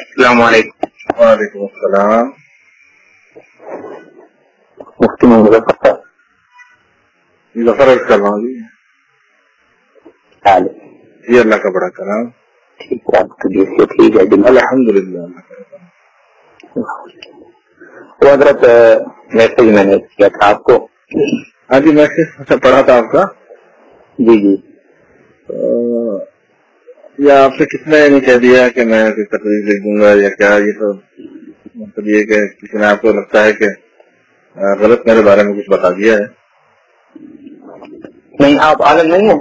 السلام علیکم. وعلیکم السلام. مفتی محمد ظفر عرض کر رہا ہوں جی. اللہ کا بڑا کرام. ٹھیک ہے. آپ کی طبیعت ٹھیک ہے؟ الحمدللہ. تو حضرت میسج میں نے کیا تھا آپ کو. ہاں جی میسج پڑھا تھا آپ کا. جی جی. یا آپ سے کس نے نہیں کہہ دیا کہ میں تقریر لکھ دوں گا یا کیا؟ یہ تو مطلب یہ کہ کسی نے آپ کو لگتا ہے کہ غلط میرے بارے میں کچھ بتا دیا ہے. نہیں آپ عالم نہیں ہیں؟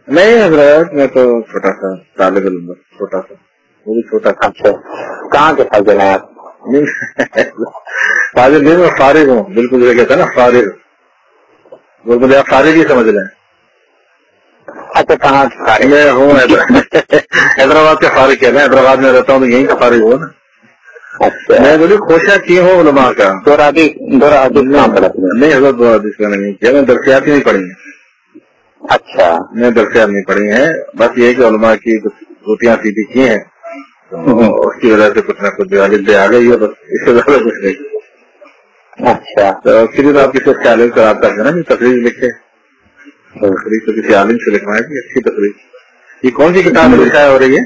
نہیں حضرت میں تو چھوٹا سا طالب علم، چھوٹا سا، وہ بھی چھوٹا سا. اچھا کہاں کے فاضل ہیں آپ؟ فاضل نہیں، میں فارغ ہوں. بالکل جو کہتا ہے نا فارغ، وہ مجھے آپ فارغ ہی سمجھ رہے ہیں. اچھا کہاں کے فارغ؟ میں ہوں حیدرآباد کا فارغ کہنا ہے. حیدرآباد میں رہتا ہوں تو یہیں کا فارغ ہوں نا. اچھا میں بولی کوشش کی ہوں علماء کا. دورہ حدیث نہیں حضرت دو حدیث کا نہیں کیا، میں درسیات ہی نہیں پڑھی ہیں. اچھا میں درسیات نہیں پڑھی ہیں. بس یہ کہ علماء کی کچھ روٹیاں سیدھی کی ہیں تو اس کی وجہ سے کچھ نہ کچھ آ گئی ہے، بس اس سے زیادہ کچھ نہیں. اچھا تو پھر آپ کسی سے عالم سے رابطہ کرنا کہ تقریر لکھے. تقریر تو کسی عالم سے لکھنا ہے کہ اچھی تقریر. یہ کون سی کتاب میں لکھا ہو رہی ہے؟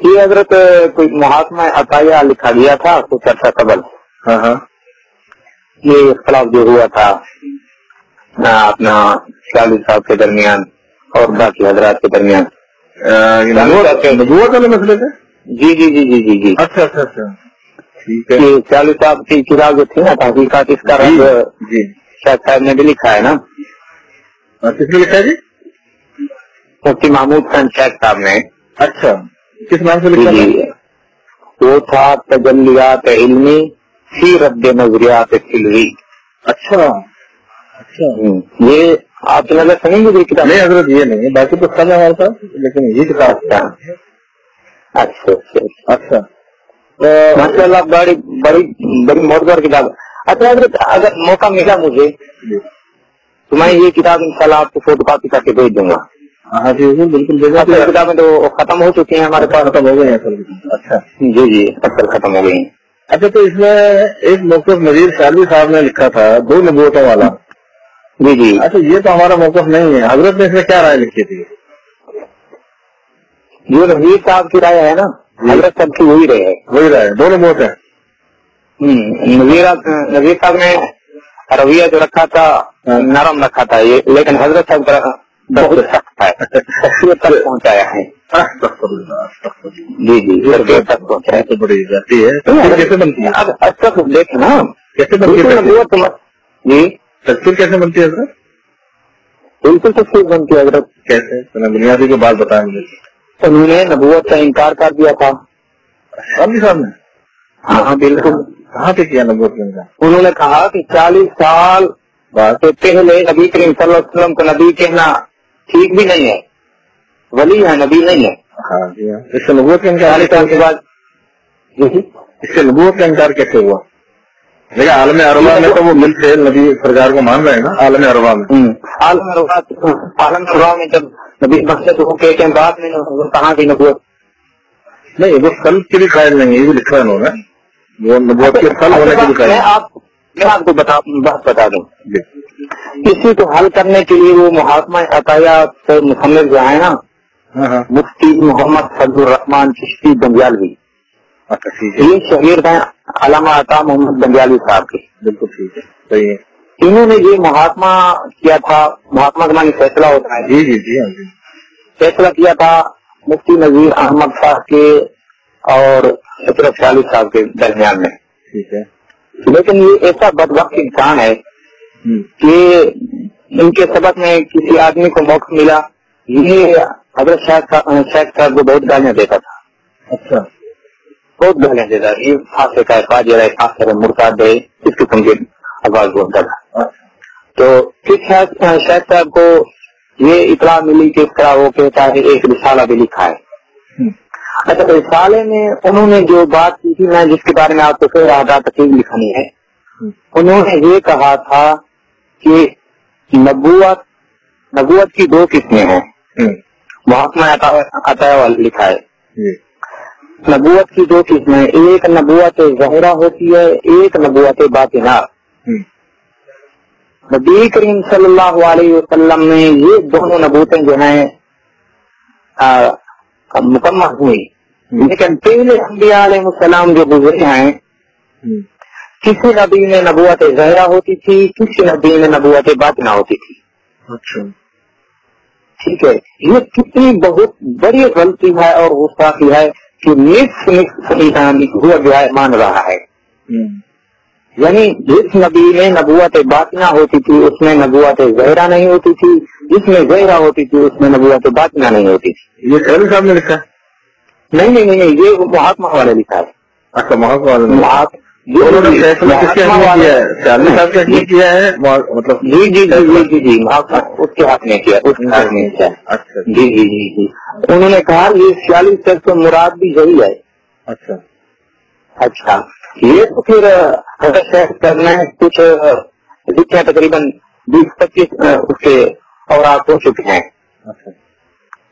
یہ حضرت کوئی محاکمہ عطیہ لکھا گیا تھا کچھ عرصہ قبل. ہاں ہاں. یہ اختلاف جو ہوا تھا اپنا شالی صاحب کے درمیان اور باقی حضرات کے درمیان نبوت والے مسئلے تھے. جی جی جی جی جی جی. اچھا اچھا اچھا ٹھیک ہے. شالی صاحب کی کتاب جو تھی نا تحقیقات، اس کا رنگ جی شاید صاحب نے بھی لکھا ہے نا. کس نے لکھا ہے جی؟ مفتی محمود خان شیخ صاحب نے. اچھا کس نام سے لکھا ہے؟ وہ تھا تجلیات علمی فی رد نظریات فلوی. اچھا اچھا. یہ آپ کی نظر سنیں گے کتاب؟ نہیں حضرت یہ نہیں ہے، باقی تو سب ہے ہمارے پاس، لیکن یہ کتاب. اچھا اچھا اچھا ماشاء اللہ بڑی بڑی بڑی موٹور کتاب. اچھا حضرت اگر موقع ملا مجھے تو میں یہ کتاب انشاءاللہ آپ کو فوٹو کاپی کر کے بھیج دوں گا. ہاں جی بالکل بھیجا. کتابیں تو ختم ہو چکی ہیں ہمارے پاس. ختم ہو گئی ہیں. اچھا جی جی اکثر ختم ہو گئی ہیں. اچھا تو اس میں ایک موقف نذیر شالی صاحب نے لکھا تھا 2 نبوتوں والا. جی جی. اچھا یہ تو ہمارا موقف نہیں ہے. حضرت نے اس میں کیا رائے لکھی تھی؟ جو نذیر صاحب کی رائے ہے نا حضرت صاحب کی وہی رائے ہے. وہی رائے 2 نبوت ہے. نذیر صاحب نے رویہ جو رکھا تھا نرم رکھا تھا یہ، لیکن حضرت صاحب کا بہت سخت ہے. تک پہنچایا ہے. جی جی تک پہنچایا تو بڑی جاتی ہے. کیسے بنتی ہے؟ اچھا تو دیکھیں نا کیسے بنتی ہے جی تفسیر کیسے بنتی ہے حضرت؟ بالکل تفسیر بنتی ہے حضرت. کیسے؟ بنیادی کو بات بتائیں مجھے. انہوں نے نبوت کا انکار کر دیا تھا. شالی صاحب نے؟ ہاں بالکل. کہاں پہ کیا نبوت کا انکار؟ انہوں نے کہا کہ 40 سال سے پہلے نبی کریم صلی اللہ علیہ وسلم کو نبی کہنا ٹھیک بھی نہیں ہے، ولی ہے نبی نہیں ہے. ہاں جی ہاں. اس سے نبوت کا انکار 40 سال کے بعد اس سے نبوت کا انکار کیسے ہوا؟ لیکن عالم عربہ میں تو وہ مل سے نبی سرکار کو مان رہے ہیں نا. عالم عربہ میں عالم عربہ میں جب نبی مقصد ہو کے بعد میں کہاں کی نبوت نہیں، وہ سلب کے بھی قائل نہیں ہے. یہ بھی لکھا ہے انہوں نے وہ نبوت کے سلب ہونے کے بھی قائل. میں آپ کو بات بتا دوں. کسی کو حل کرنے کے لیے وہ محاکمہ عطیہ سے مصنف جو ہے نا مفتی محمد فضل الرحمان چشتی بنگیالوی، یہ شہیر ہیں علامہ عطا محمد بنگیالوی صاحب کے. بالکل ٹھیک ہے صحیح ہے. انہوں نے یہ محاکمہ کیا تھا. محاکمہ کا معنی فیصلہ ہوتا ہے. جی جی جی ہاں جی. فیصلہ کیا تھا مفتی نذیر احمد صاحب کے اور اشرف شالی صاحب کے درمیان میں. ٹھیک ہے. لیکن یہ ایسا بدبخت انسان ہے کہ ان کے سبق میں کسی آدمی کو موقع ملا یہ حضرت شیخ صاحب کو بہت گالیاں دیتا تھا. اچھا بہت گالیاں دیتا. یہ خاصے کا فاجر ہے، خاص طرح مرتاد ہے، اس قسم کی آواز بولتا تھا. تو پھر شیخ صاحب کو یہ اطلاع ملی کہ اس طرح وہ کہتا ہے ایک رسالہ بھی لکھا ہے. اچھا رسالے میں انہوں نے جو بات کی تھی میں جس کے بارے میں آپ کو کہہ رہا تھا تقریر لکھنی ہے، انہوں نے یہ کہا تھا کہ نبوت کی 2 قسمیں ہیں. محاکمہ عطایہ والا لکھا ہے نبوت کی دو قسمیں، ایک نبوت ظاہرہ ہوتی ہے، ایک نبوت باطنہ۔ نبی کریم صلی اللہ علیہ وسلم نے یہ دونوں نبوتیں جو ہیں مکمل ہوئی، لیکن پہلے انبیاء علیہ السلام جو گزرے ہیں کسی نبی میں نبوت ظاہرہ ہوتی تھی، کسی نبی میں نبوت باطنہ ہوتی تھی۔ اچھا ٹھیک ہے، یہ کتنی بہت بڑی غلطی ہے اور گستاخی ہے کہ ہوا جو ہے مان رہا ہے۔ یعنی جس نبی میں نبوت باطنہ ہوتی تھی اس میں نبوت ظاہرہ نہیں ہوتی تھی، جس میں ظاہرہ ہوتی تھی اس میں نبوت باطنہ نہیں ہوتی تھی۔ یہ خیال صاحب نے لکھا؟ نہیں، یہ محاکمہ والے لکھا ہے۔ اچھا محاکمہ والے نے فیصلہ کس کے حق میں کیا ہے؟ سیاسی صاحب کے حق میں کیا ہے مطلب؟ جی محاکمہ اس کے حق میں کیا، اس کے حق میں کیا۔ اچھا جی انہوں نے کہا یہ 46 سے مراد بھی یہی ہے۔ اچھا یہ تو پھر کرنا ہے، کچھ لکھے تقریباً 20-25 اس کے اور آپ ہو چکے ہیں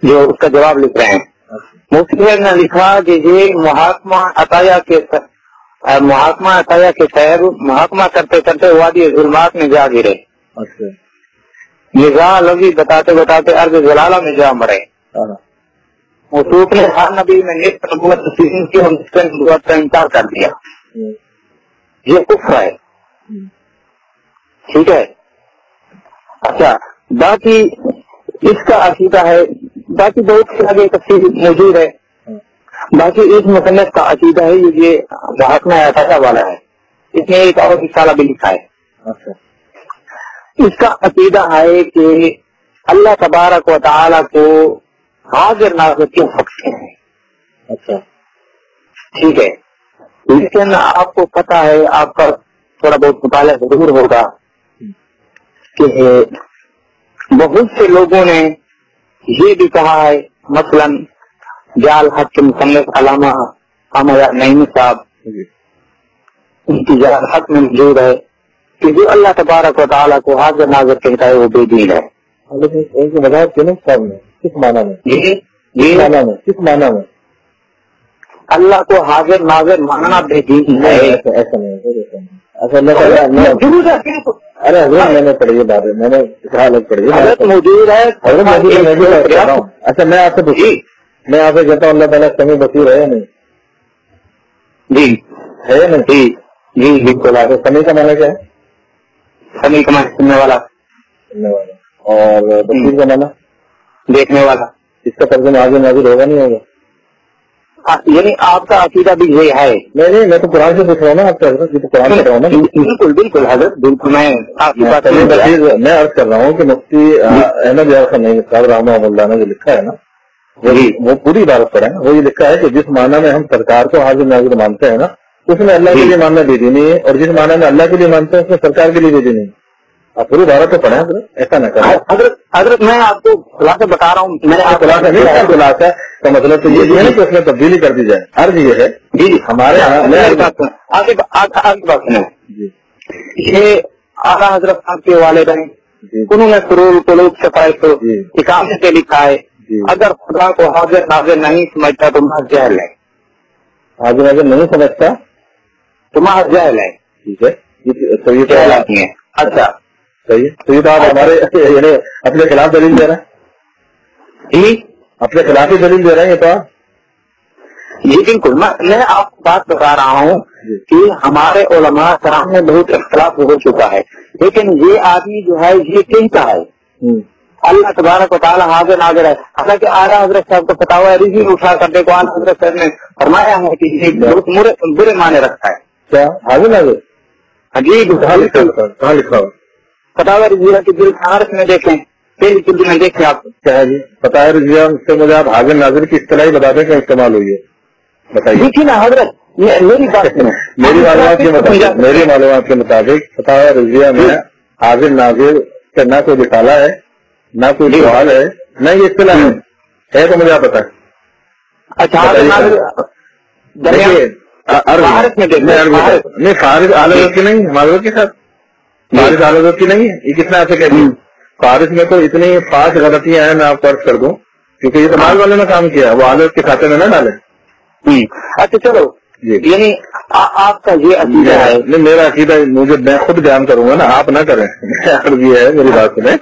جو اس کا جواب لکھ رہے ہیں۔ مفتی نے لکھا کہ یہ محاکمہ عطایہ کے صاحب محاکمہ کرتے کرتے وادی ظلمات میں جا گرے، نظام لفظی بتاتے بتاتے ارض جلالہ میں جا مرے۔ حضور نے ہر نبی میں نبوت کا انکار کر دیا، یہ کفر ہے۔ ٹھیک ہے، اچھا باقی اس کا عقیدہ ہے، باقی بہت سے آگے تفصیل موجود ہے۔ باقی ایک مصنف کا عقیدہ ہے یہ محاکمہ عطایہ والا ہے، اس نے ایک اور رسالہ بھی لکھا ہے۔ اس کا عقیدہ ہے کہ اللہ تبارک و تعالیٰ کو حاضر ناظر کیوں بخشتے ہیں۔ اچھا ٹھیک ہے، لیکن آپ کو پتا ہے، آپ کا تھوڑا بہت مطالعہ ضرور ہوگا کہ بہت سے لوگوں نے یہ بھی کہا ہے، مثلاً جال حق کے مصنف علامہ نعیمی صاحب ان کی جال حق میں موجود ہے کہ جو اللہ تبارک و تعالیٰ کو حاضر ناظر کہتا ہے وہ بے دین ہے۔ کس معنی میں؟ جی کس معنی میں اللہ کو حاضر ناظر ماننا بے دین ہے؟ ایسا نہیں، ارے حضرت میں نے پڑھی ہے بات، میں نے پڑھی ہے موجود ہے۔ اچھا میں آپ سے پوچھی، میں آپ سے کہتا ہوں اللہ تعالیٰ سمیع بصیر ہے یا نہیں؟ جی ہے یا نہیں؟ جی بالکل۔ سمیع کا معنی کیا ہے؟ سمیع کا معنی سننے والا، اور بصیر کا معنی دیکھنے والا۔ اس کا ترجمہ آگے نازل ہوگا نہیں ہوگا؟ یعنی آپ کا عقیدہ بھی یہ ہے؟ نہیں میں تو قرآن سے پوچھ رہا ہوں نا آپ سے، حضرت تو قرآن کر رہا ہوں نا۔ بالکل حضرت، بالکل میں آپ کی بات میں عرض کر رہا ہوں کہ مفتی احمد یار خنیمی صاحب رحمہ اللہ نے جو لکھا ہے نا وہ پوری عبارت پڑھیں، وہ یہ لکھا ہے کہ جس معنی میں ہم سرکار کو حاضر ناظر مانتے ہیں نا اس میں اللہ کے لیے ماننا بے دینی ہے، اور جس معنی میں اللہ کے لیے مانتے ہیں اس میں سرکار کے لیے بے دینی ہے۔ آپ پوری عبارت تو پڑھیں حضرت، ایسا نہ کریں۔ حضرت میں آپ کو خلاصہ بتا رہا ہوں، میں نے خلاصہ نہیں، خلاصہ کا مطلب تو یہ ہے نا کہ اس میں تبدیلی کر دی جائے۔ عرض یہ ہے جی ہمارے آگے بات سنیں، یہ اعلیٰ حضرت صاحب کے والدین انہوں نے سرور قلوب شفائق اقامت سے لکھا ہے، اگر خدا کو حاضر ناظر نہیں سمجھتا تو محض جہل ہے۔ حاضر ناظر نہیں سمجھتا تو محض جہل ہے۔ ٹھیک ہے، اچھا صحیح، تو یہ تو آپ ہمارے یعنی اپنے خلاف دلیل دے رہے ہیں؟ جی اپنے خلاف ہی دلیل دے رہے ہیں یہ تو آپ؟ جی بالکل، میں آپ کو بات بتا رہا ہوں کہ ہمارے علماء کرام میں بہت اختلاف ہو چکا ہے، لیکن یہ آدمی جو ہے یہ کہتا ہے اللہ تبارک و تعالیٰ حاضر ناظر ہے، حالانکہ اعلیٰ حضرت صاحب کو پتا ہوا ہے، رضی اٹھا کرنے کو اعلیٰ حضرت صاحب نے فرمایا ہے کہ یہ بہت برے معنی رکھتا ہے۔ کیا حاضر ناظر؟ جی کہاں لکھا ہوا؟ پتا ہوا رضی کی دل عارف میں دیکھیں، پہلی جلد میں دیکھیں آپ کیا ہے جی پتا ہے رضی سے مجھے آپ حاضر ناظر کی اصطلاحی بتا دیں کہ استعمال ہوئی ہے، بتائیے۔ دیکھیے نا حضرت، میری بات میری معلومات کے مطابق پتا ہے رضیہ میں حاضر ناظر سے نہ کوئی رسالہ ہے، نہ کوئی سوال ہے، نہ یہ اصطلاح ہے تو مجھے آپ بتائیں۔ اچھا نہیں فارغ اعلیٰ کی نہیں، معلومات کے ساتھ فارغ اعلیٰ کی نہیں ہے، یہ کتنا ایسے کہتی ہے؟ فارغ میں تو اتنی 5 غلطیاں ہیں، میں آپ کو عرض کر دوں کیونکہ یہ تو بعد والے نے کام کیا، وہ حضرت کے کھاتے میں نہ ڈالے. اچھا چلو جی، یعنی آپ کا یہ عقیدہ ہے؟ نہیں، میرا عقیدہ مجھے میں خود بیان کروں گا نا، آپ نہ کریں. یہ ہے میری بات سنیں.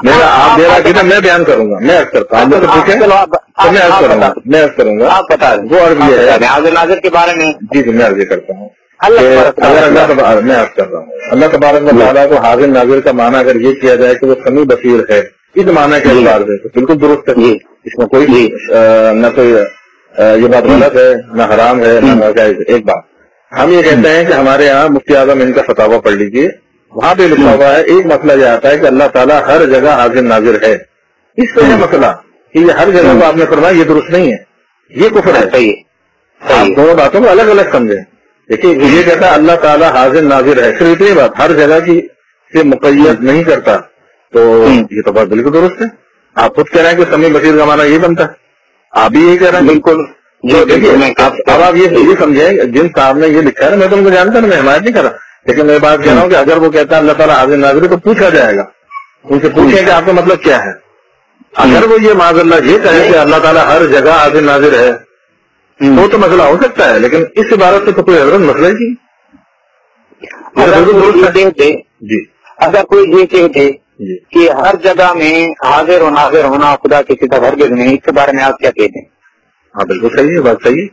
میرا عقیدہ میں بیان کروں گا، میں عرض کرتا ہوں. میں عرض کروں گا، آپ بتا دیں. وہ عرض یہ ہے حاضر ناظر کے بارے میں. جی میں عرض کرتا ہوں. میں عرض کر رہا ہوں اللہ تبارک و تعالیٰ کو حاضر ناظر کا معنی اگر یہ کیا جائے کہ وہ سمیع بصیر ہے، اس معنی کے اعتبار سے تو بالکل درست ہے. اس میں کوئی نہ کوئی یہ بات غلط ہے، نہ حرام ہے، نہ ناجائز. ایک بات ہم یہ کہتے ہیں کہ ہمارے یہاں مفتی اعظم ان کا فتاویٰ پڑھ لیجیے، وہاں پہ لکھا ہوا ہے ایک مسئلہ یہ آتا ہے کہ اللہ تعالیٰ ہر جگہ حاضر ناظر ہے. اس کا یہ مسئلہ کہ یہ ہر جگہ کو آپ نے فرمایا یہ درست نہیں ہے، یہ کفر ہے. آپ دونوں باتوں کو الگ الگ سمجھیں. دیکھیے یہ کہتا ہے اللہ تعالیٰ حاضر ناظر ہے، صرف اتنی بات، ہر جگہ کی سے مقید نہیں کرتا، تو یہ تو بات بالکل درست ہے. آپ خود کہہ رہے ہیں کہ سمیع بصیر کا معنی یہ بنتا ہے، آپ بھی یہی کہہ رہے ہیں. بالکل. اب آپ یہ سمجھیں جن صاحب نے یہ لکھا ہے نا، میں تو ان کو جانتا ہوں، میں حمایت نہیں کر رہا، لیکن میں بات کہہ رہا ہوں کہ اگر وہ کہتا ہے اللہ تعالیٰ حاضر ناظر ہے تو پوچھا جائے گا، ان سے پوچھیں کہ آپ کا مطلب کیا ہے. اگر وہ یہ معاذ اللہ یہ کہے کہ اللہ تعالیٰ ہر جگہ حاضر ناظر ہے وہ تو مسئلہ ہو سکتا ہے، لیکن اس عبارت سے تو کوئی حضرت مسئلہ ہی نہیں. جی اگر کوئی یہ کہتے کہ ہر جگہ میں حاضر و ناظر ہونا خدا کی کتاب ہرگز نہیں، اس کے بارے میں آپ کیا کہتے ہیں؟ ہاں بالکل صحیح ہے، بات صحیح ہے.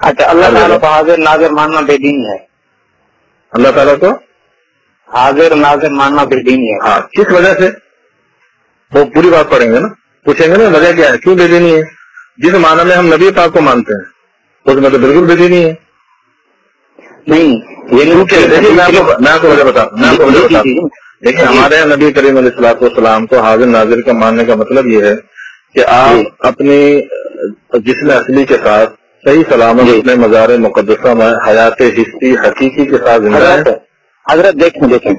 اچھا اللہ تعالیٰ کو حاضر ناظر ماننا بے دینی ہے؟ اللہ تعالیٰ کو حاضر ناظر ماننا بے دینی ہے؟ ہاں. کس وجہ سے؟ وہ پوری بات پڑھیں گے نا، پوچھیں گے نا وجہ کیا ہے، کیوں بے دینی ہے. جس معنی میں ہم نبی پاک کو مانتے ہیں اس میں تو بالکل بے دینی ہے. نہیں دیکھیے میں آپ کو وجہ بتاتا ہوں. دیکھیے ہمارے یہاں نبی کریم علیہ الصلوۃ والسلام کو حاضر ناظر کا ماننے کا مطلب یہ ہے کہ آپ اپنی جسم اصلی کے ساتھ صحیح سلامت اپنے مزار مقدسہ میں حیات حسی حقیقی کے ساتھ زندہ ہیں. حضرت دیکھیں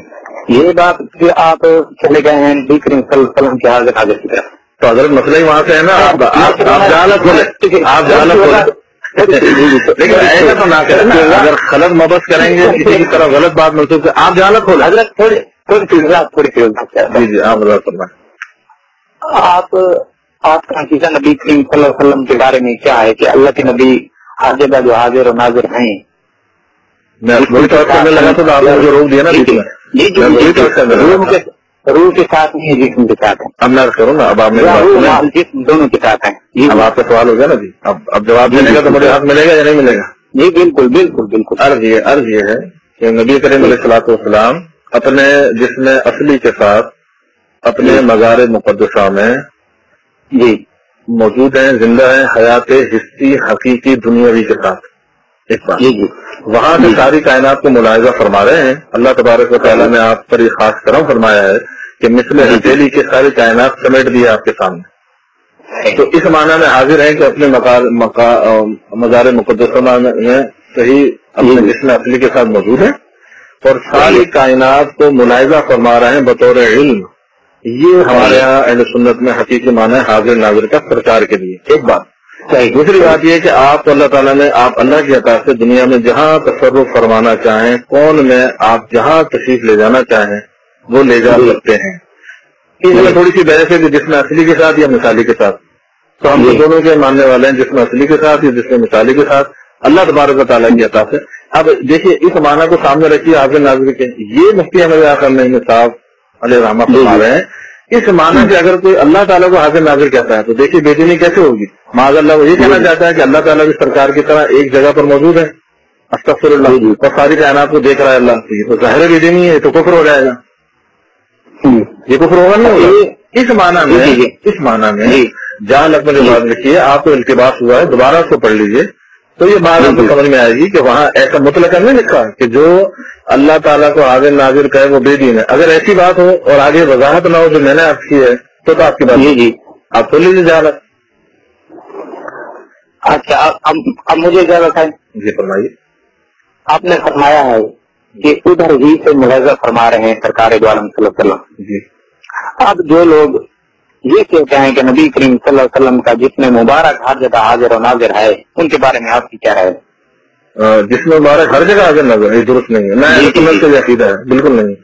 یہ بات کہ آپ چلے گئے ہیں نبی کریم صلی اللہ علیہ وسلم کے حاضر ناظر کی طرف، تو حضرت مسئلہ ہی وہاں سے ہے نا. آپ جہالت کھولے، آپ جہالت کھولے، لیکن ایسا تو نہ کریں. اگر غلط مبحث کریں گے کسی کی طرف غلط بات محسوس ہے، آپ جہالت کھولے. حضرت تھوڑی جی آپ بتا فرمائیں. آپ کا عقیدہ نبی کریم صلی اللہ علیہ وسلم کے بارے میں کیا ہے کہ اللہ کے نبی ہر جگہ جو حاضر و ناظر ہیں؟ میں وہی طور کرنے لگا تو آپ نے جو روک دیا نا بیچ میں، روح کے ساتھ نہیں ہے، جسم کے ساتھ ہے. اب میں کروں نا، اب آپ میرے جسم دونوں کے ساتھ ہیں. اب آپ کا سوال ہو گیا نا جی، اب جواب ملے گا تو مجھے حق ملے گا یا نہیں ملے گا؟ جی بالکل بالکل بالکل. عرض یہ ہے کہ نبی کریم علیہ الصلوۃ والسلام اپنے جسم اصلی کے ساتھ اپنے مزار مقدسہ میں جی موجود ہیں، زندہ ہیں، حیات حسی حقیقی دنیاوی کے ساتھ. ایک بات جی وہاں سے ساری کائنات کو ملاحظہ فرما رہے ہیں. اللہ تبارک و تعالیٰ نے آپ پر یہ خاص کرم فرمایا ہے کہ مثل ہتھیلی کے ساری کائنات سمیٹ دی آپ کے سامنے. تو اس معنی میں حاضر ہیں کہ اپنے مزار مقدسہ میں صحیح اپنے جسم اصلی کے ساتھ موجود ہیں اور ساری کائنات کو ملاحظہ فرما رہے ہیں بطور علم. یہ ہمارے یہاں اہل سنت میں حقیقی معنی ہے حاضر ناظر کا سرکار کے لیے. ایک بات. دوسری بات یہ کہ آپ اللہ تعالیٰ نے آپ اللہ کی عطا سے دنیا میں جہاں تصرف فرمانا چاہیں، کون میں آپ جہاں تشریف لے جانا چاہیں وہ لے جا سکتے ہیں. اس میں تھوڑی سی بحث ہے کہ جسم اصلی کے ساتھ یا مثالی کے ساتھ، تو ہم دونوں کے ماننے والے ہیں جسم اصلی کے ساتھ یا جسم مثالی کے ساتھ اللہ تبارک و تعالیٰ کی عطا سے. اب دیکھیے اس معنی کو سامنے رکھیے حاضر ناظر کے، یہ مفتی احمد نہیں صاحب علیہ رحمہ فرما رہے ہیں. اس معنی سے اگر کوئی اللہ تعالیٰ کو حاضر ناظر کہتا ہے تو دیکھیے بے دینی کیسے ہوگی. معاذ اللہ وہ یہ کہنا چاہتا ہے کہ اللہ تعالیٰ بھی سرکار کی طرح ایک جگہ پر موجود ہے، استغفر اللہ، اور ساری کائنات کو دیکھ رہا ہے اللہ. یہ تو ظاہر بے دینی ہے، تو کفر ہو جائے گا. یہ کفر ہوگا نہیں ہوگا. اس معنی میں جہاں لگ میں بات لکھی ہے آپ کو التباس ہوا ہے، دوبارہ اس کو پڑھ لیجئے تو یہ بات آپ کو سمجھ میں آئے گی کہ وہاں ایسا مطلق نہیں لکھا کہ جو اللہ تعالیٰ کو حاضر ناظر کہے وہ بے دین ہے. اگر ایسی بات ہو اور آگے وضاحت نہ ہو جو میں نے آپ کی ہے تو آپ کی بات جی آپ کھول لیجیے جہالت. اچھا اب مجھے اجازت ہے. جی فرمائیے. آپ نے فرمایا ہے کہ ادھر ہی سے ملاحظہ فرما رہے ہیں سرکار دو عالم صلی اللہ علیہ وسلم. جی اب جو لوگ یہ کہتے ہیں کہ نبی کریم صلی اللہ علیہ وسلم کا جسم مبارک ہر جگہ حاضر و ناظر ہے، ان کے بارے میں آپ کی کیا رائے ہے؟ جسم مبارک ہر جگہ حاضر ناظر ہے، درست نہیں ہے. میں عقیدہ ہے بالکل نہیں.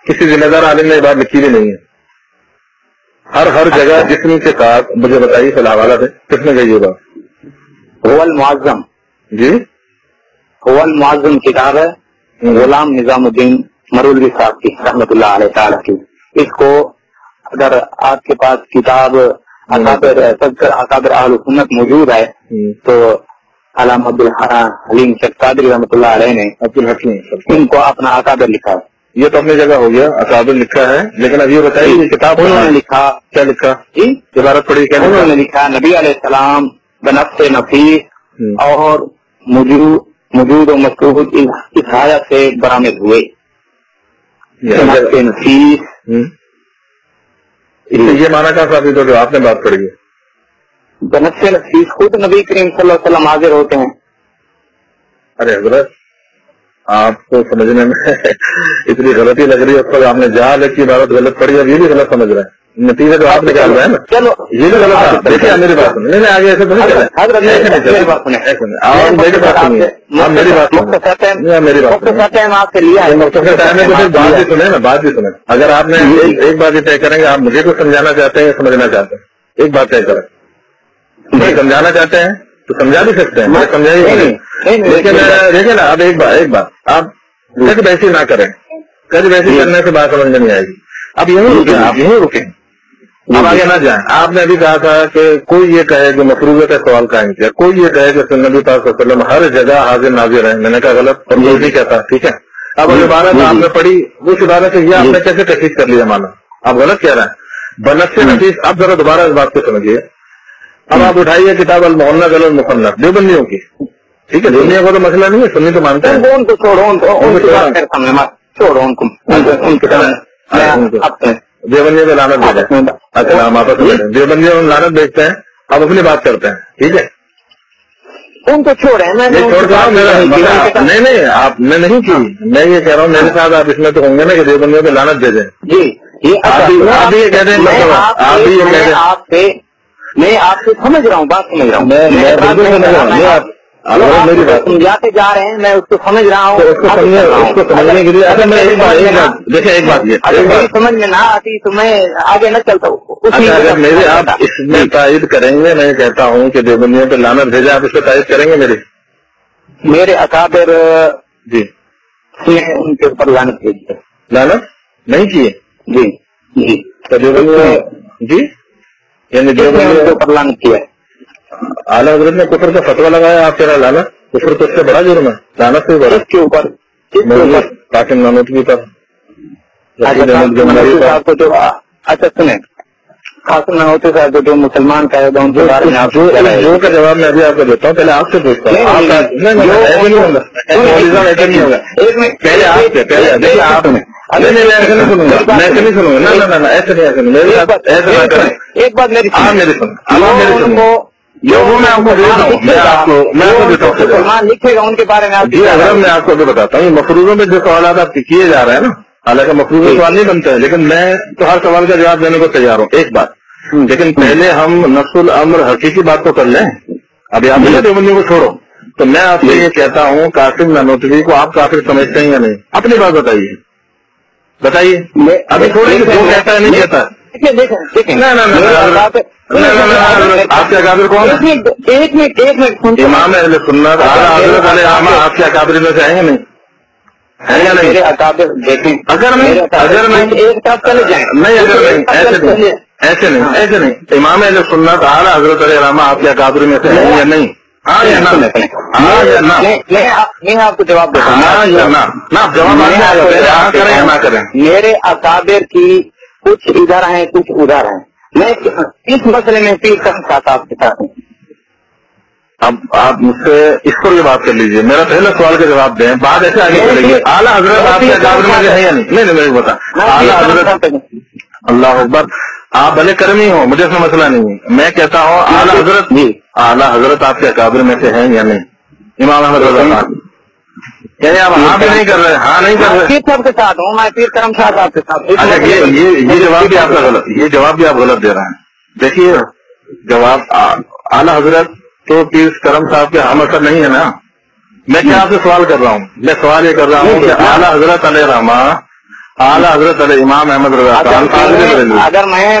کسی ذمہ دار عالم نے یہ بات لکھی بھی نہیں ہے. ہر جگہ جسم کے ساتھ مجھے بتائیے فی الحوالہ سے کس نے کہی یہ بات؟ هو المعظم جی هو المعظم کتاب ہے غلام نظام الدین مرولوی صاحب کی رحمۃ اللہ علیہ تعالیٰ کی. اس کو اگر آپ کے پاس کتاب اکابر اہل سنت موجود ہے تو علامہ عبدالحلیم شیخ قادری رحمۃ اللہ علیہ نے عبدالحکیم ان کو اپنا اکابر لکھا ہے. یہ تو اپنی جگہ ہو گیا اکابر لکھا ہے، لیکن اب یہ بتائیے یہ کتاب انہوں نے لکھا کیا لکھا؟ جی عبارت پڑھی کیا انہوں نے لکھا نبی علیہ السلام بنفس نفیس اور موجود و مسعود اس حالت سے برآمد ہوئے. بنفس نفیس یہ مانا کہاں ثابت ہو جو آپ نے بات پڑھی ہے؟ بنفس نفیس خود نبی کریم صلی اللہ علیہ وسلم حاضر ہوتے ہیں. ارے حضرت آپ کو سمجھنے میں اتنی غلطی لگ رہی ہے، اس پر آپ نے جہاں کی عبارت غلط پڑھی اب یہ بھی غلط سمجھ رہے ہیں. نتیجہ جو آپ نکال رہے ہیں نا چلو یہ بھی غلط ہے. دیکھیے میری بات سنیں، نہیں آگے ایسے تو نہیں چلے. میری بات سنیے، میری بات سنیے، میری بات آپ سے لیا ہے مختصر ٹائم میں تو بات بھی سنیں نا، بات بھی سنیں. اگر آپ نے ایک بات یہ طے کریں گے آپ مجھے کو سمجھانا چاہتے ہیں یا سمجھنا چاہتے ہیں، ایک بات طے کریں. مجھے سمجھانا چاہتے ہیں تو سمجھا بھی سکتے ہیں، مجھے سمجھائیے. لیکن دیکھیں نا اب ایک بات آپ کچھ ویسی نہ کریں، کچھ ویسی کرنے سے بات سمجھ میں نہیں آئے گی. اب یہیں رکیں، آپ یہیں رکیں، اب آگے نہ جائیں. آپ نے ابھی کہا تھا کہ کوئی یہ کہے کہ مفروضیت کا سوال قائم کیا، کوئی یہ کہے کہ نبی پاک صلی اللہ علیہ وسلم ہر جگہ حاضر ناظر ہے. میں نے کہا غلط اور کوئی نہیں کہتا. ٹھیک ہے، اب عبارت آپ نے پڑھی اس عبارت سے یہ آپ نے کیسے تحقیق کر لیا مانا آپ غلط کہہ رہے ہیں. بنفس نفیس اب ذرا دوبارہ اس بات کو سمجھیے. اب آپ اٹھائیے کتاب المحنت المصنف دیوبندیوں کی. ٹھیک ہے، دنیا کو تو مسئلہ نہیں ہے، سنی تو مانتے ہیں. ان کو چھوڑو دیوبندیوں پہ لعنت بھیجتے ہیں. اچھا ہم آپس میں دیوبندیوں میں لعنت بھیجتے ہیں، اب اپنی بات کرتے ہیں. ٹھیک ہے، ان کو چھوڑے نہیں آپ نے نہیں کی. میں یہ کہہ رہا ہوں میرے ساتھ آپ اس میں تو ہوں گے نا کہ دیوبندیوں پہ لعنت بھیجیں. جی آپ بھی یہ کہہ دیں میں آپ سے سمجھ رہا ہوں، بات سمجھ رہا ہوں. میری بات سمجھاتے جا رہے ہیں، میں اس کو سمجھ رہا ہوں. اس کو سمجھنے کے لیے اگر میں ایک بات میری سمجھ میں نہ آتی تو میں آگے نہ چلتا ہوں. اگر میرے آپ اس میں تائید کریں گے، میں کہتا ہوں کہ دیوبندیوں پہ لعنت بھیجا، آپ اس پہ تائید کریں گے میرے اکابر جی ان کے اوپر لعنت بھیجی ہے. لعنت نہیں کیے جی جی جی یعنی دیوبندیوں کے اوپر لعنت کیا ہے. اعلیٰ حضرت نے کفر کا فتویٰ لگایا، آپ کہہ رہے لعنت کفر تو اس سے بڑا جرم ہے، لعنت سے بڑا. اس کے اوپر قاسم نانوتوی پر اچھا سنیں قاسم نانوتوی صاحب جو مسلمان کا ہے ان کے بارے میں جو کا جواب میں ابھی آپ کو دیتا ہوں. پہلے آپ سے پوچھتا ہوں. نہیں ہوگا پہلے آپ سے پہلے آپ ایسے نہیں سنوں گا، میں ایسے نہیں سنوں گا. نہ ایسے نہیں میرے ساتھ ایسے نہ کریں. ایک بات میری میری سنو جو میں آپ کو دیتا ہوں، میں آپ کو دیتا ہوں مسلمان لکھے گا ان کے بارے میں. جی اگر میں آپ کو بھی بتاتا ہوں مفروضوں میں جو سوالات آپ کیے جا رہے ہیں نا، حالانکہ مفروض سوال نہیں بنتے ہیں، لیکن میں تو ہر سوال کا جواب دینے کو تیار ہوں. ایک بات لیکن پہلے ہم نفس الامر حقیقی بات کو کر لیں. ابھی آپ نے دیوبندیوں کو چھوڑو تو میں آپ سے یہ کہتا ہوں قاسم نانوتوی کو آپ کافر سمجھتے ہیں یا نہیں؟ اپنی بات بتائیے ابھی تھوڑی جو کہتا ہے نہیں کہتا. آپ کے اکابر کون؟ ایک منٹ امام اہل سنت حضرت علیہ آپ کے اکابر میں سے ہیں یا نہیں؟ ہے یا نہیں؟ میرے اکابر دیکھیں اگر نہیں ایک طرف چلے جائیں نہیں اگر نہیں ایسے نہیں امام اہل سنت اعلیٰ حضرت علیہ رحمہ آپ کے اکابر میں سے ہیں یا نہیں؟ ہاں یا نہ؟ ہاں یا نہ؟ میں آپ کو جواب دیتا ہوں. ہاں یا نہ؟ جواب ہاں کریں یا نہ کریں. میرے اکابر کی کچھ ادھر ہیں کچھ ادھر ہیں. میں اس مسئلے میں پیر کرم چاہتا آپ کے ساتھ ہوں. اب آپ مجھ سے اس پر یہ بات کر لیجئے. میرا پہلا سوال کا جواب دیں، بات ایسے آگے چلے گی. اعلیٰ حضرت آپ کے اکابر میں ہے یا نہیں؟ نہیں بتا. اعلیٰ حضرت اللہ اکبر آپ بھلے کرمی ہو، مجھے اس میں مسئلہ نہیں ہے. میں کہتا ہوں اعلیٰ حضرت آپ کے اکابر میں سے ہیں یا نہیں؟ امام احمد رضا خان یعنی آپ ہاں بھی نہیں کر رہے؟ ہاں نہیں کر رہے. پیر صاحب کے ساتھ ہوں میں، پیر کرم شاہ صاحب کے ساتھ. اچھا یہ جواب بھی آپ کا غلط، یہ جواب بھی آپ غلط دے رہے ہیں. دیکھیے جواب اعلیٰ حضرت تو پیر کرم صاحب کے ہم اثر نہیں ہے نا. میں کیا آپ سے سوال کر رہا ہوں؟ میں سوال یہ کر رہا ہوں کہ اعلیٰ حضرت علیہ رحمہ اعلیٰ حضرت علیہ امام احمد رضا خان اگر میں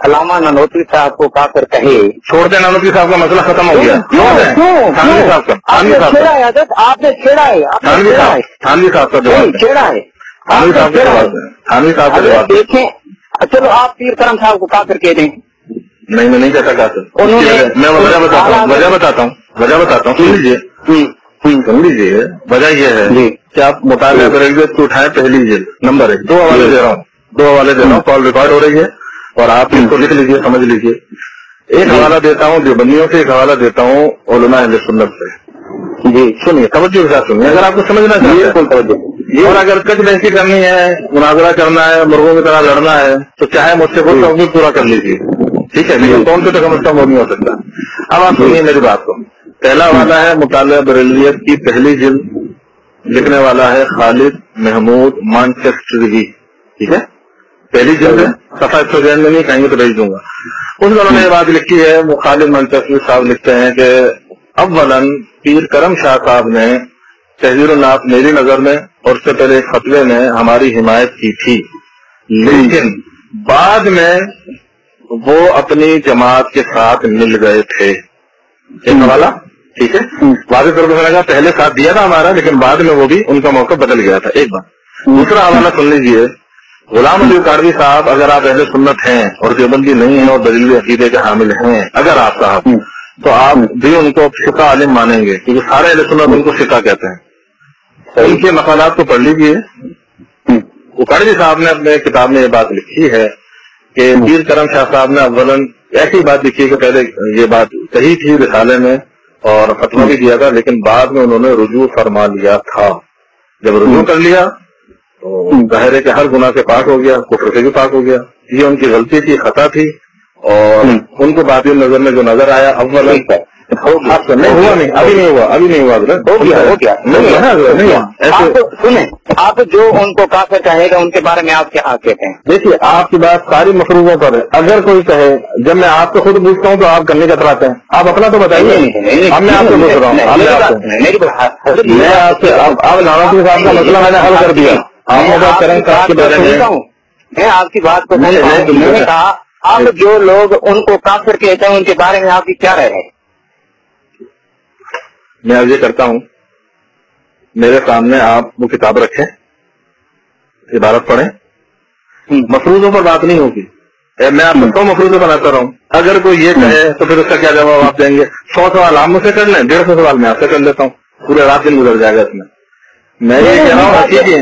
علامہ نانوتوی صاحب کو کافر کہے. چھوڑ دیں نانوتوی صاحب کا مسئلہ ختم ہو گیا. تھانوی صاحب کا آپ نے چھیڑا ہے حضرت, آپ نے چھیڑا ہے. تھانوی صاحب کا جواب چھیڑا ہے. تھانوی صاحب کا جواب تھانوی صاحب کا جواب دیکھیں. چلو آپ پیر کرم صاحب کو کافر کہہ دیں. نہیں میں نہیں کہتا کافر. میں وجہ بتاتا ہوں سن لیجیے. وجہ یہ ہے کہ آپ مطالعہ بریلویت کو اٹھائیں پہلی جلد نمبر 1. 2 حوالے دے رہا ہوں کال ریکارڈ ہو رہی ہے اور آپ اس کو لکھ لیجیے, سمجھ لیجیے. ایک حوالہ دیتا ہوں دیوبندیوں سے, ایک حوالہ دیتا ہوں علماء اہل سنت سے. جی سنیے, توجہ کے ساتھ سنیے. اگر آپ کو سمجھنا چاہیے اور اگر کچھ بحثی کرنی ہے, مناظرہ کرنا ہے, مرغوں کی طرح لڑنا ہے تو چاہے مجھ سے کوئی توقع پورا کر لیجیے, ٹھیک ہے. لیکن کون سے تو سمجھتا ہوں وہ نہیں ہو سکتا. اب آپ سنیے میری بات کو. پہلا حوالہ ہے مطالعہ بریلویت کی پہلی جلد, لکھنے والا ہے خالد محمود مانچسٹری, ٹھیک ہے. پہلی جلد ہے, صفحہ 100 میں نہیں کہیں گے تو بھیج دوں گا. اس میں انہوں نے یہ بات لکھی ہے, وہ خالد مانچسٹری صاحب لکھتے ہیں کہ اولاً پیر کرم شاہ صاحب نے تحریر الناس میری نظر میں اور اس سے پہلے ایک فتوے میں ہماری حمایت کی تھی, لیکن بعد میں وہ اپنی جماعت کے ساتھ مل گئے تھے. ایک حوالہ, ٹھیک ہے. واضح طور پر لگا پہلے ساتھ دیا تھا ہمارا, لیکن بعد میں وہ بھی ان کا موقع بدل گیا تھا. ایک بات. دوسرا حوالہ سن لیجیے. غلام علی قادری صاحب, اگر آپ اہل سنت ہیں اور دیوبندی نہیں ہیں اور بریلوی عقیدے کے حامل ہیں, اگر آپ صاحب, تو آپ بھی ان کو فقہ عالم مانیں گے, کیونکہ سارے اہل سنت ان کو فقہ کہتے ہیں. ان کے مقالات کو پڑھ لیجیے. قادری صاحب نے اپنے کتاب میں یہ بات لکھی ہے کہ پیر کرم شاہ صاحب نے اولاً ایسی بات لکھی ہے کہ پہلے یہ بات صحیح تھی رسالے میں اور فتویٰ بھی دیا تھا, لیکن بعد میں انہوں نے رجوع فرما لیا تھا. جب رجوع کر لیا تو ظاہر ہے کہ ہر گناہ سے پاک ہو گیا, کفر سے بھی پاک ہو گیا. یہ ان کی غلطی تھی, خطا تھی, اور ان کو باطل نظر میں جو نظر آیا اولاً نہیں ہوا, نہیں ابھی نہیں ہوا, ابھی نہیں ہوا, نہیں ہوا. سنیں, آپ جو ان کو کافر کہے گا ان کے بارے میں آپ کیا کہتے ہیں؟ دیکھیے آپ کی بات ساری مفروضوں پر ہے. اگر کوئی کہے, جب میں آپ کو خود پوچھتا ہوں تو آپ کرنے کتراتے ہیں. آپ اپنا تو بتائیے. اب میں آپ سے پوچھ رہا ہوں, میں آپ سے اب نانوتوی صاحب کا مسئلہ میں نے حل کر دیا. آپ نے بات کریں صاحب کے بارے میں آپ کی بات کو میں نے کہا اب جو لوگ ان کو کافر کہتے ہیں ان کے بارے میں آپ کی کیا رائے ہے؟ میں اب یہ کرتا ہوں, میرے سامنے آپ وہ کتاب رکھیں, عبارت پڑھیں. مفروضوں پر بات نہیں ہوگی, میں آپ کو مفروضے بناتا رہا ہوں. اگر کوئی یہ کہے تو پھر اس کا کیا جواب آپ دیں گے؟ 100 سوال آپ مجھ سے کر لیں, 150 سوال میں آپ سے کر لیتا ہوں, پورے رات دن گزر جائے گا اس میں. میں یہ کہہ رہا ہوں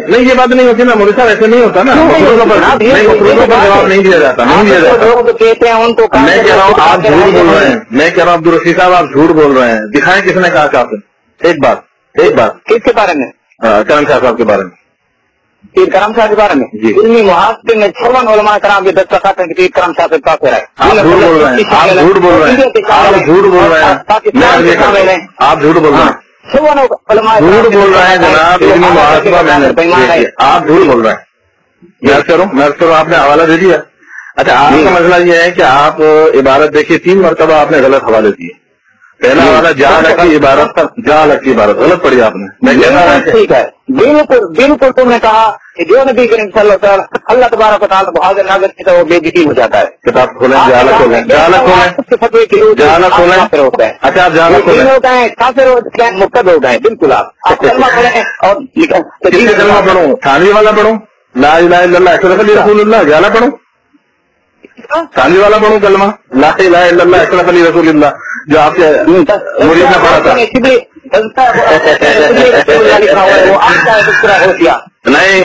نہیں, یہ بات نہیں ہوتی نا مودی صاحب, ایسے نہیں ہوتا نا. مفروضوں پر جواب نہیں دیا جاتا, نہیں دیا جاتا. میں کہہ رہا ہوں آپ جھوٹ بول رہے ہیں. میں کہہ رہا ہوں عبدالرشید صاحب آپ جھوٹ بول رہے ہیں. دکھائیں کس نے کہا کافر. ایک بات کس کے بارے میں؟ کرم شاہ صاحب کے بارے میں. پیر کرم شاہ کے بارے میں علمی محاذے میں 56 علماء کرام کے دستخط ہیں کہ پیر کرم شاہ سے کافر ہے. آپ جھوٹ بول رہے ہیں, آپ جھوٹ بول رہے ہیں, آپ جھوٹ بول رہے ہیں, آپ جھوٹ بول رہے ہیں, جھوٹ بول رہے ہیں جناب. علمی محاسبہ میں نے آپ جھوٹ بول رہے ہیں. میں کروں آپ نے حوالہ دے دیا. اچھا آپ کا مسئلہ یہ ہے کہ آپ عبارت دیکھیے 3 مرتبہ آپ نے غلط حوالے دیے. پہلا والا جہالت کی عبارت غلط پڑھی آپ نے. میں کہنا ہے ٹھیک ہے, بالکل تم نے کہا کہ جو نبی کریم صلی اللہ علیہ وسلم اللہ تبارک و تعالیٰ کو حاضر ناظر کی تو وہ بے عزتی ہو جاتا ہے. کتاب کھولیں, جہالت کھولیں. اچھا آپ جہالت کھولیں ہوتا ہے, کافر ہوتا ہے, مقتد ہوتا ہے. بالکل آپ کلمہ پڑھیں اور کلمہ پڑھوں, تھانوی والا پڑھوں, لا الہ الا اللہ اشرف علی رسول اللہ, جہالا پڑھوں, تھانوی والا پڑھوں کلمہ لا الہ الا اللہ اشرف علی رسول اللہ, جو آپ کے مرید نے پڑھا تھا. نہیں